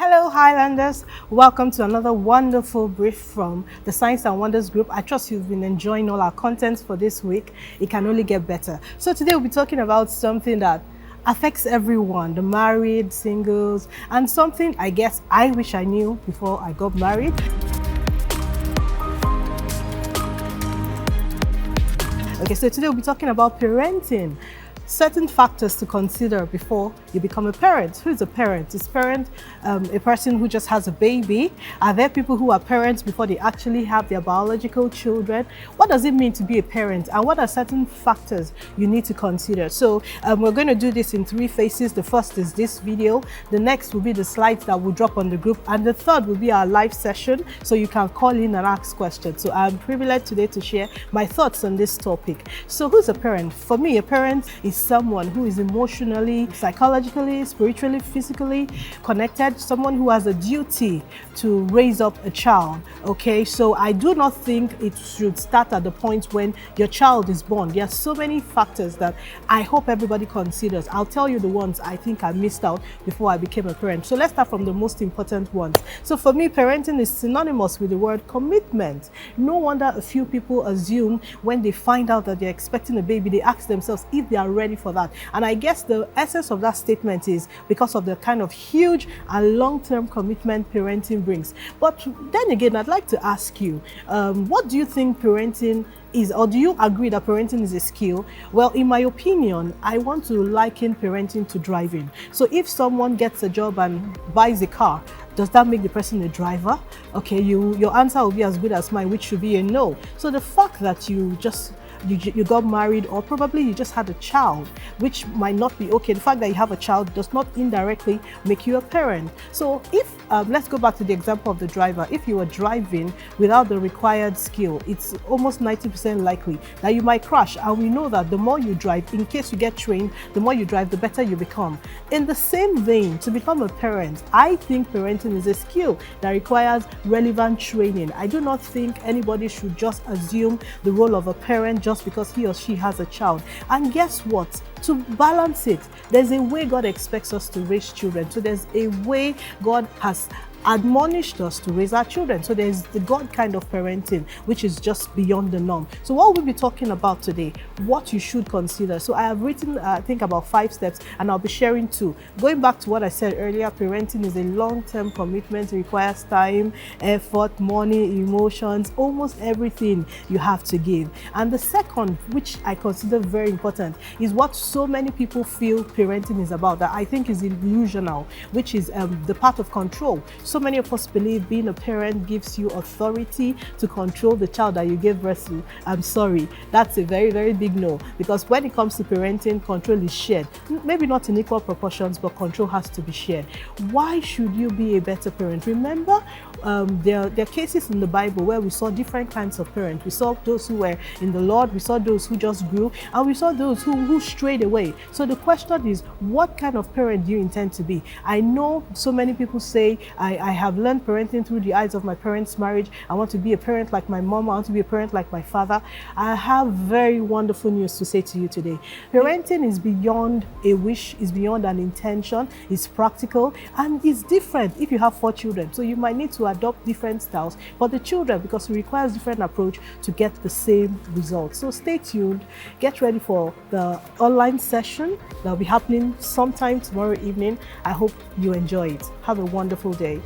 Hello, Highlanders. Welcome to another wonderful brief from the Science and Wonders Group. I trust you've been enjoying all our content for this week. It can only get better. So today we'll be talking about something that affects everyone, the married, singles, and something I guess I wish I knew before I got married. Okay, so today we'll be talking about parenting. Certain factors to consider before you become a parent. Who is a parent? Is parent a person who just has a baby? Are there people who are parents before they actually have their biological children? What does it mean to be a parent? And what are certain factors you need to consider? So we're going to do this in three phases. The first is this video. The next will be the slides that will drop on the group. And the third will be our live session. So you can call in and ask questions. So I'm privileged today to share my thoughts on this topic. So who's a parent? For me, a parent is someone who is emotionally, psychologically, spiritually, physically connected, someone who has a duty to raise up a child. Okay, so I do not think it should start at the point when your child is born. There are so many factors that I hope everybody considers. I'll tell you the ones I think I missed out before I became a parent. So let's start from the most important ones. So for me, parenting is synonymous with the word commitment. No wonder a few people assume when they find out that they're expecting a baby, they ask themselves if they are ready for that. And I guess the essence of that statement is because of the kind of huge and long-term commitment parenting brings. But then again, I'd like to ask you, what do you think parenting is, or do you agree that parenting is a skill? Well, in my opinion, I want to liken parenting to driving. So if someone gets a job and buys a car, does that make the person a driver? Okay, your answer will be as good as mine, which should be a no. So the fact that you got married, or probably you just had a child, which might not be okay. The fact that you have a child does not indirectly make you a parent. So if, let's go back to the example of the driver. If you were driving without the required skill, it's almost 90% likely that you might crash. And we know that the more you drive, in case you get trained, the more you drive, the better you become. In the same vein, to become a parent, I think parenting is a skill that requires relevant training. I do not think anybody should just assume the role of a parent just because he or she has a child. And guess what? To balance it, there's a way God expects us to raise children. So there's a way God has admonished us to raise our children. So there's the God kind of parenting, which is just beyond the norm. So what we'll be talking about today, what you should consider. So I have written, I think, about 5 steps, and I'll be sharing 2. Going back to what I said earlier, parenting is a long-term commitment. It requires time, effort, money, emotions, almost everything you have to give. And the second, which I consider very important, is what so many people feel parenting is about, that I think is illusional, which is the part of control. So many of us believe being a parent gives you authority to control the child that you gave birth to. I'm sorry, that's a very, very big no. Because when it comes to parenting, control is shared. Maybe not in equal proportions, but control has to be shared. Why should you be a better parent? Remember, there are cases in the Bible where we saw different kinds of parents. We saw those who were in the Lord, we saw those who just grew, and we saw those who strayed away. So the question is, what kind of parent do you intend to be? I know so many people say, I have learned parenting through the eyes of my parents' marriage. I want to be a parent like my mom. I want to be a parent like my father. I have very wonderful news to say to you today. Parenting is beyond a wish, is beyond an intention, it's practical, and it's different if you have 4 children. So you might need to adopt different styles for the children because it requires different approach to get the same results. So stay tuned. Get ready for the online session that will be happening sometime tomorrow evening. I hope you enjoy it. Have a wonderful day.